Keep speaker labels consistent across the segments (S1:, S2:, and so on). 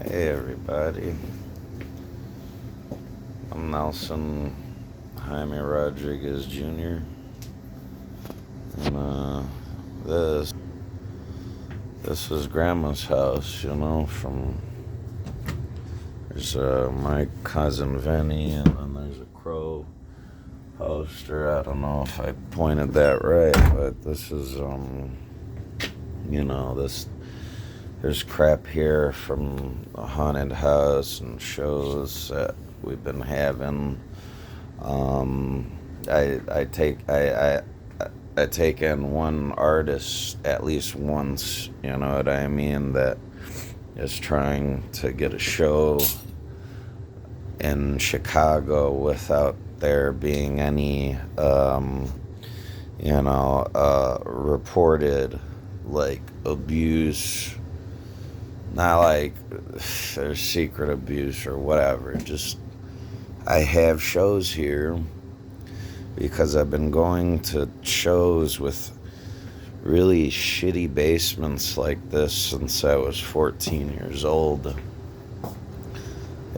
S1: Hey everybody, I'm Nelson Jaime Rodriguez Jr. And this is Grandma's house, there's my cousin Vinny, and then there's a crow poster. I don't know if I pointed that right, but this is there's crap here from the haunted house and shows that we've been having. I take in one artist at least once, you know what I mean, that is trying to get a show in Chicago without there being any reported like abuse. Not like there's secret abuse or whatever. Just I have shows here because I've been going to shows with really shitty basements like this since I was 14 years old.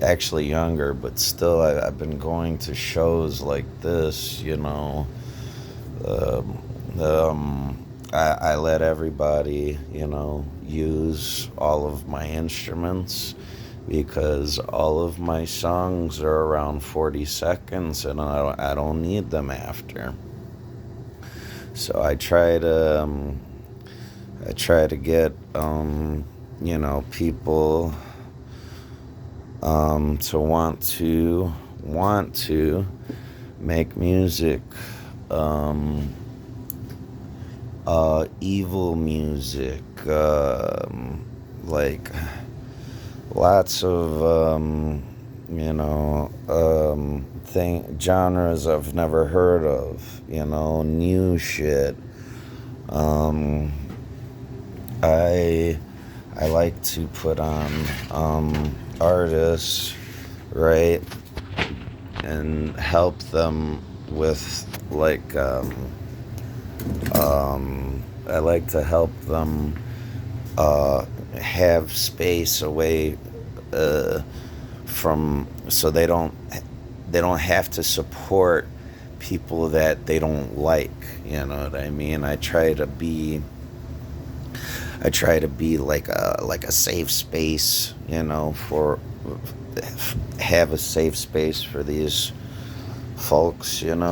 S1: Actually younger, but still I've been going to shows like this, I let everybody, use all of my instruments because all of my songs are around 40 seconds and I don't need them after. So I try to get, people to want to make music, evil music, like lots of genres I've never heard of, new shit. I like to put on artists, right, and help them with like I like to help them have space away from, so they don't have to support people that they don't like, you know what I mean? I try to be like a safe space, have a safe space for these folks, and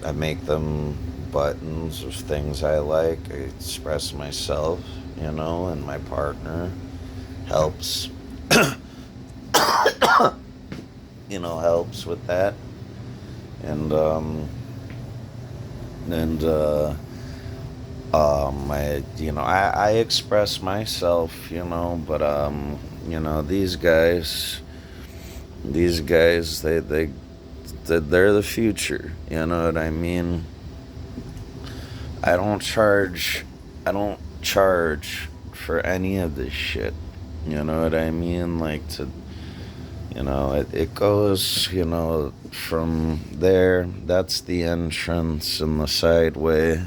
S1: I make them buttons of things I like. I express myself, and my partner helps, helps with that. I express myself, but these guys, they're the future, you know what I mean? I don't charge for any of this shit, you know what I mean? Like it goes, from there. That's the entrance and the sideway.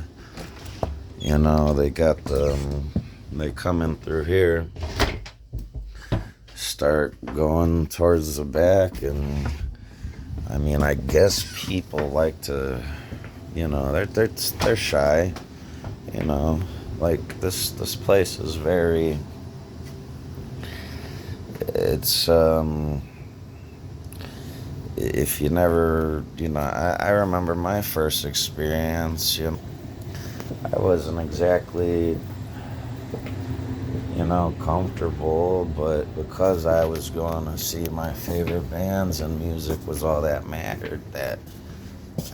S1: They come in through here, start going towards the back, and I guess people like to, they're shy, like this place is very, it's if you never, I remember my first experience, I wasn't exactly, comfortable, but because I was going to see my favorite bands and music was all that mattered, that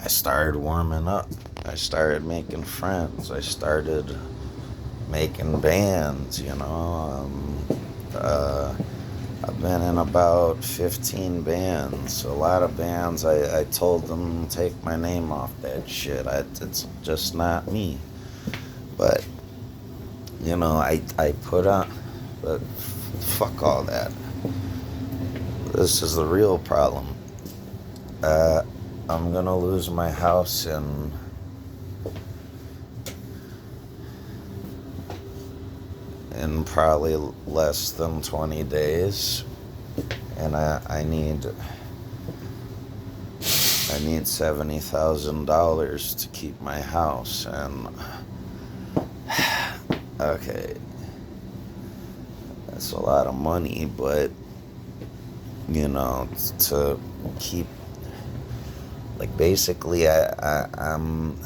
S1: I started warming up. I started making friends. I started making bands, I've been in about 15 bands. A lot of bands, I told them, take my name off that shit. It's just not me. But, I put on, but fuck all that. This is the real problem. I'm gonna lose my house in in probably less than 20 days. And I need $70,000 to keep my house. And okay, that's a lot of money, but to keep, like, basically I'm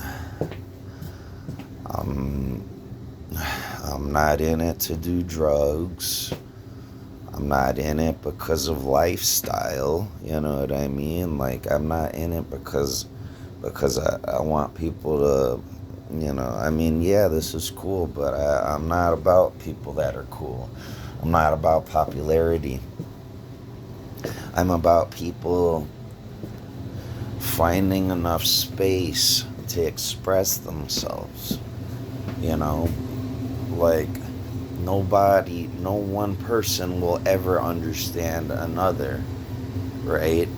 S1: not in it to do drugs. I'm not in it because of lifestyle, you know what I mean? Like, I'm not in it because I want people to, I mean, yeah, this is cool, but I'm not about people that are cool. I'm not about popularity. I'm about people finding enough space to express themselves, like, no one person will ever understand another, right?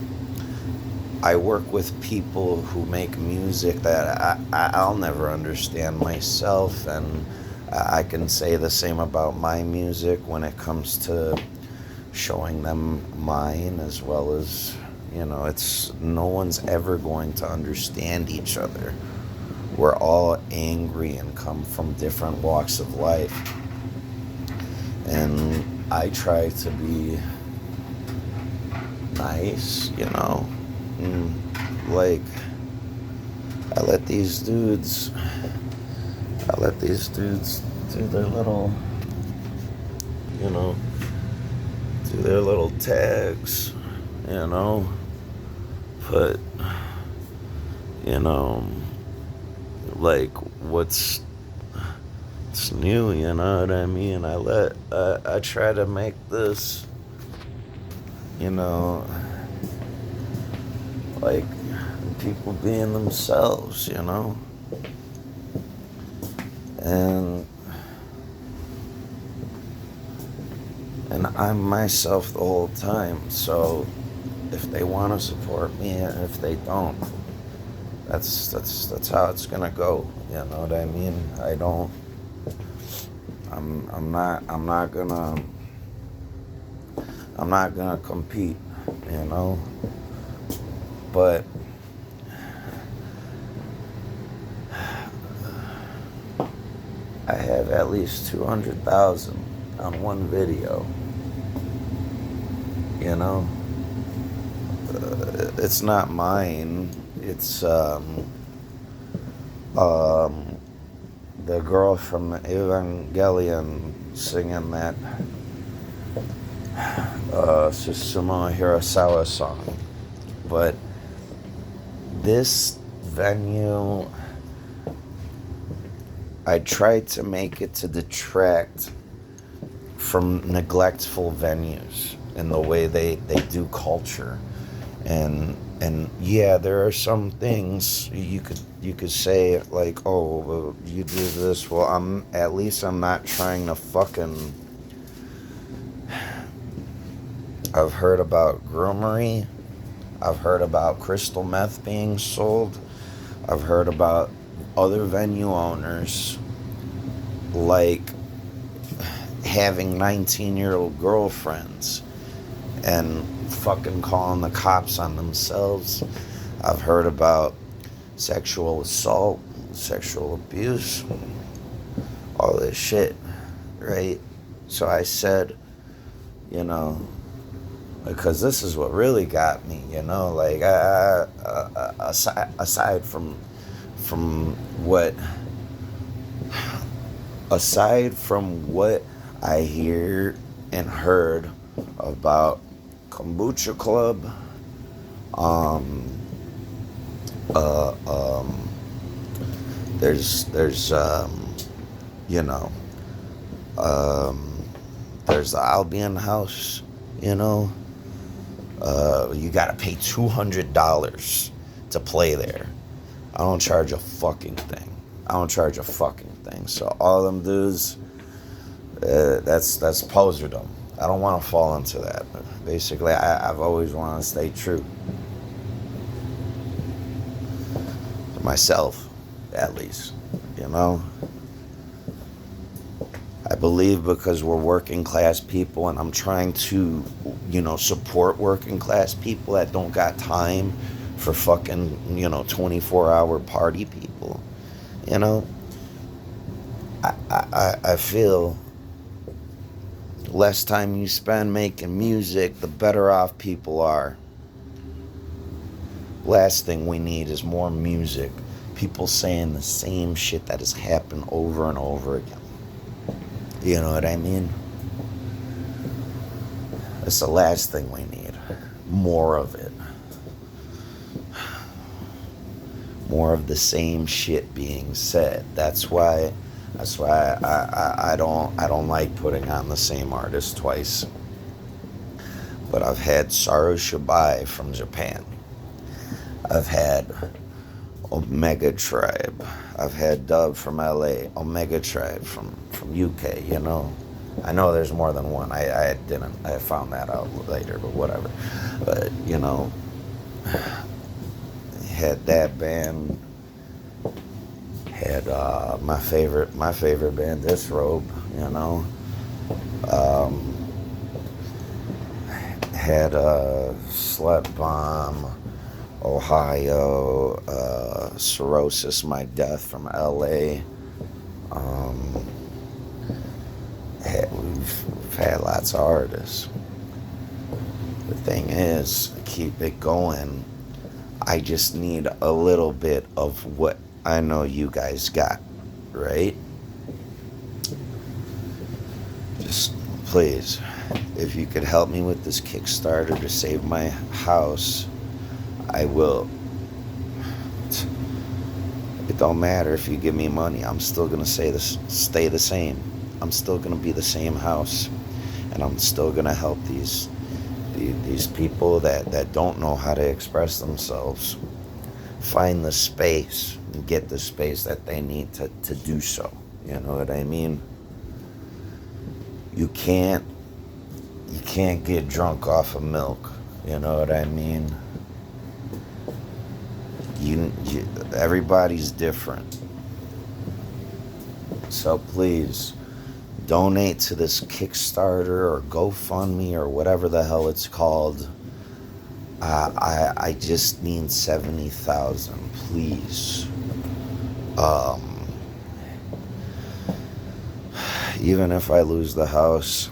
S1: I work with people who make music that I'll never understand myself, and I can say the same about my music when it comes to showing them mine, as well as, it's no one's ever going to understand each other. We're all angry and come from different walks of life. And I try to be nice, and, like, I let these dudes do their little, do their little tags, but, like, what's new, you know what I mean? I try to make this, like, people being themselves, and I'm myself the whole time. So if they want to support me, and if they don't, that's how it's gonna go. You know what I mean? I'm not gonna compete, but I have at least 200,000 on one video. It's not mine. It's the girl from Evangelion singing that Susumu Hirasawa song. But this venue, I tried to make it to detract from neglectful venues and the way they do culture. And yeah, there are some things you could say, like, oh, well, you do this. Well, I'm not trying to fucking. I've heard about groomery. I've heard about crystal meth being sold. I've heard about other venue owners, like, having 19-year-old girlfriends and fucking calling the cops on themselves. I've heard about sexual assault, sexual abuse, all this shit, right? So I said, because this is what really got me, like, aside from what I hear and heard about Kombucha Club, there's the Albion House, you gotta pay $200 to play there. I don't charge a fucking thing. So all them dudes, that's poserdom. I don't want to fall into that. Basically, I've always wanted to stay true to myself, at least. I believe because we're working class people, and I'm trying to, support working class people that don't got time for fucking, 24-hour party people. You know, I feel less time you spend making music, the better off people are. Last thing we need is more music. People saying the same shit that has happened over and over again. You know what I mean? It's the last thing we need. More of it. More of the same shit being said. That's why I don't like putting on the same artist twice. But I've had Saru Shibai from Japan. I've had Omega Tribe. I've had Dub from LA. Omega Tribe from UK, I know there's more than one. I found that out later, but whatever. But, had that band, had my favorite band, Disrobe, had Slut Bomb, Ohio, Cirrhosis My Death from LA. We've had lots of artists. The thing is, keep it going. I just need a little bit of what I know you guys got, right? Just please, if you could help me with this Kickstarter to save my house, I will. It don't matter if you give me money. I'm still gonna stay the same. I'm still gonna be the same house, and I'm still gonna help these people that don't know how to express themselves find the space and get the space that they need to do so. You know what I mean? You can't get drunk off of milk. You know what I mean? Everybody's different. So please, donate to this Kickstarter or GoFundMe or whatever the hell it's called. I just need 70,000, please. Even if I lose the house,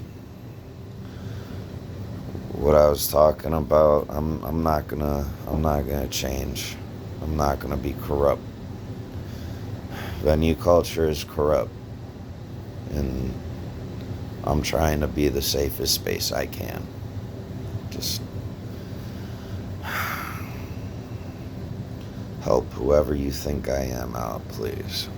S1: what I was talking about, I'm not gonna change. I'm not gonna be corrupt. Venue culture is corrupt, and I'm trying to be the safest space I can. Just help whoever you think I am out, please.